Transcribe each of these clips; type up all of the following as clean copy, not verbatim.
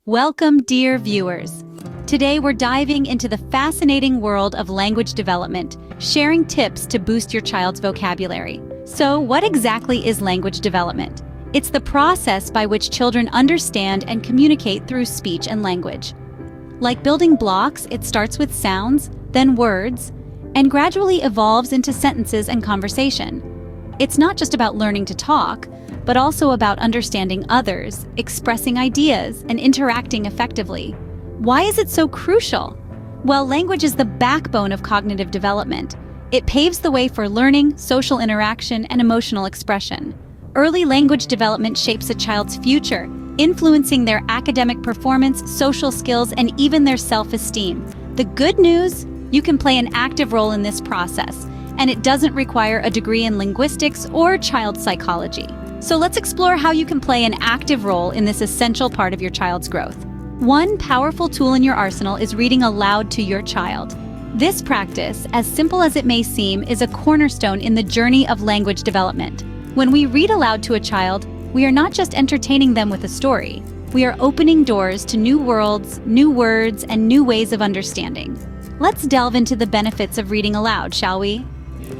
Welcome, dear viewers. Today we're diving into the fascinating world of language development, sharing tips to boost your child's vocabulary. So, what exactly is language development? It's the process by which children understand and communicate through speech and language. Like building blocks, it starts with sounds, then words, and gradually evolves into sentences and conversation. It's not just about learning to talk, but also about understanding others, expressing ideas, and interacting effectively. Why is it so crucial? Well, language is the backbone of cognitive development. It paves the way for learning, social interaction, and emotional expression. Early language development shapes a child's future, influencing their academic performance, social skills, and even their self-esteem. The good news? You can play an active role in this process, and it doesn't require a degree in linguistics or child psychology. So let's explore how you can play an active role in this essential part of your child's growth. One powerful tool in your arsenal is reading aloud to your child. This practice, as simple as it may seem, is a cornerstone in the journey of language development. When we read aloud to a child, we are not just entertaining them with a story. We are opening doors to new worlds, new words, and new ways of understanding. Let's delve into the benefits of reading aloud, shall we?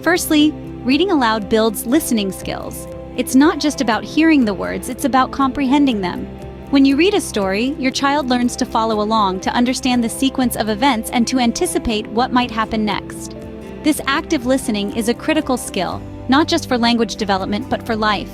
Firstly, reading aloud builds listening skills. It's not just about hearing the words, it's about comprehending them. When you read a story, your child learns to follow along, to understand the sequence of events, and to anticipate what might happen next. This active listening is a critical skill, not just for language development, but for life.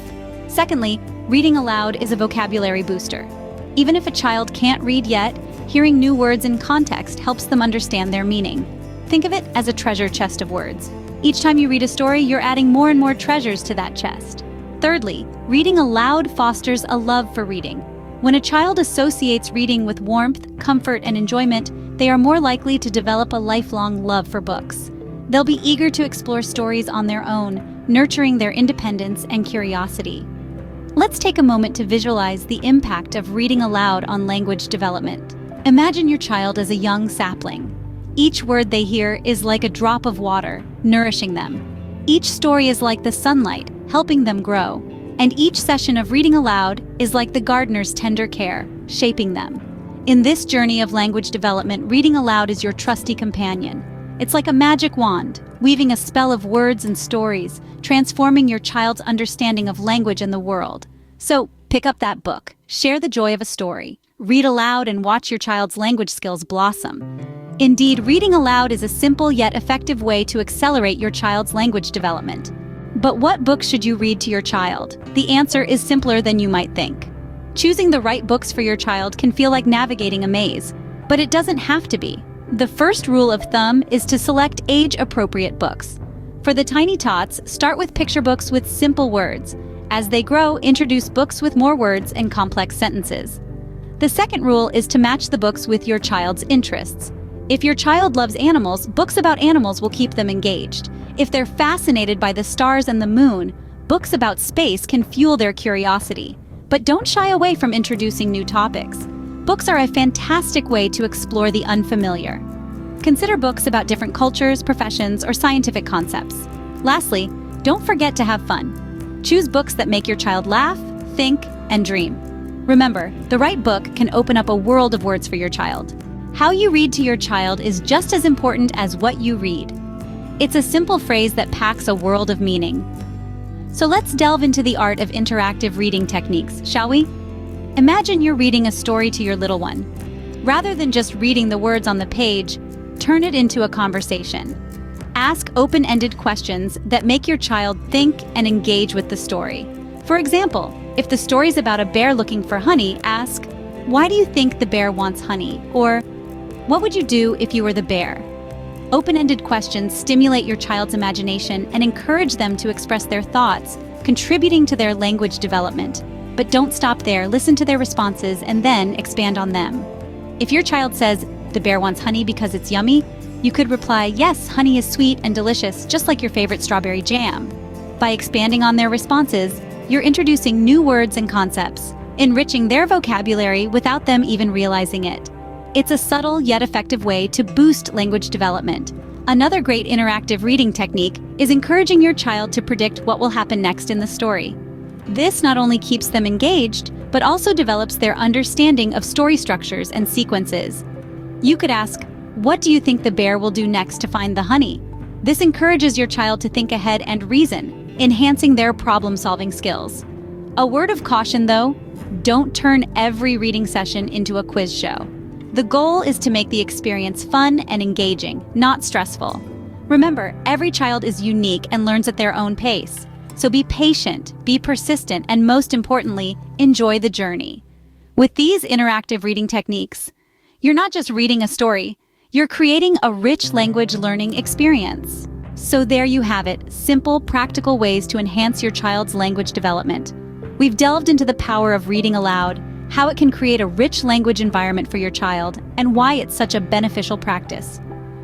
Secondly, reading aloud is a vocabulary booster. Even if a child can't read yet, hearing new words in context helps them understand their meaning. Think of it as a treasure chest of words. Each time you read a story, you're adding more and more treasures to that chest. Thirdly, reading aloud fosters a love for reading. When a child associates reading with warmth, comfort, and enjoyment, they are more likely to develop a lifelong love for books. They'll be eager to explore stories on their own, nurturing their independence and curiosity. Let's take a moment to visualize the impact of reading aloud on language development. Imagine your child as a young sapling. Each word they hear is like a drop of water, nourishing them. Each story is like the sunlight, helping them grow. And each session of reading aloud is like the gardener's tender care, shaping them. In this journey of language development, reading aloud is your trusty companion. It's like a magic wand, weaving a spell of words and stories, transforming your child's understanding of language and the world. So, pick up that book, share the joy of a story, read aloud, and watch your child's language skills blossom. Indeed, reading aloud is a simple yet effective way to accelerate your child's language development. But what books should you read to your child? The answer is simpler than you might think. Choosing the right books for your child can feel like navigating a maze, but it doesn't have to be. The first rule of thumb is to select age-appropriate books. For the tiny tots, start with picture books with simple words. As they grow, introduce books with more words and complex sentences. The second rule is to match the books with your child's interests. If your child loves animals, books about animals will keep them engaged. If they're fascinated by the stars and the moon, books about space can fuel their curiosity. But don't shy away from introducing new topics. Books are a fantastic way to explore the unfamiliar. Consider books about different cultures, professions, or scientific concepts. Lastly, don't forget to have fun. Choose books that make your child laugh, think, and dream. Remember, the right book can open up a world of words for your child. How you read to your child is just as important as what you read. It's a simple phrase that packs a world of meaning. So let's delve into the art of interactive reading techniques, shall we? Imagine you're reading a story to your little one. Rather than just reading the words on the page, turn it into a conversation. Ask open-ended questions that make your child think and engage with the story. For example, if the story's about a bear looking for honey, ask, "Why do you think the bear wants honey?" Or, "What would you do if you were the bear?" Open-ended questions stimulate your child's imagination and encourage them to express their thoughts, contributing to their language development. But don't stop there, listen to their responses and then expand on them. If your child says, "The bear wants honey because it's yummy," you could reply, "Yes, honey is sweet and delicious, just like your favorite strawberry jam." By expanding on their responses, you're introducing new words and concepts, enriching their vocabulary without them even realizing it. It's a subtle yet effective way to boost language development. Another great interactive reading technique is encouraging your child to predict what will happen next in the story. This not only keeps them engaged, but also develops their understanding of story structures and sequences. You could ask, "What do you think the bear will do next to find the honey?" This encourages your child to think ahead and reason, enhancing their problem-solving skills. A word of caution, though, don't turn every reading session into a quiz show. The goal is to make the experience fun and engaging, not stressful. Remember, every child is unique and learns at their own pace. So be patient, be persistent, and most importantly, enjoy the journey. With these interactive reading techniques, you're not just reading a story, you're creating a rich language learning experience. So there you have it, simple, practical ways to enhance your child's language development. We've delved into the power of reading aloud, how it can create a rich language environment for your child, and why it's such a beneficial practice.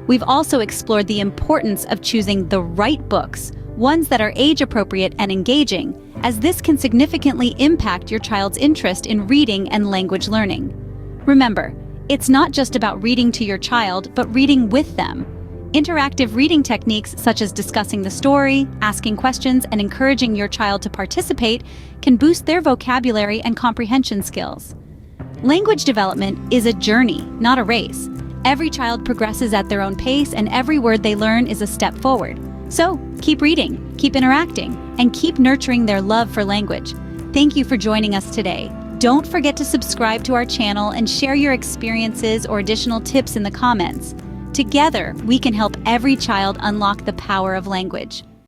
We've also explored the importance of choosing the right books, ones that are age-appropriate and engaging, as this can significantly impact your child's interest in reading and language learning. Remember, it's not just about reading to your child, but reading with them. Interactive reading techniques such as discussing the story, asking questions, and encouraging your child to participate can boost their vocabulary and comprehension skills. Language development is a journey, not a race. Every child progresses at their own pace, and every word they learn is a step forward. So, keep reading, keep interacting, and keep nurturing their love for language. Thank you for joining us today. Don't forget to subscribe to our channel and share your experiences or additional tips in the comments. Together, we can help every child unlock the power of language.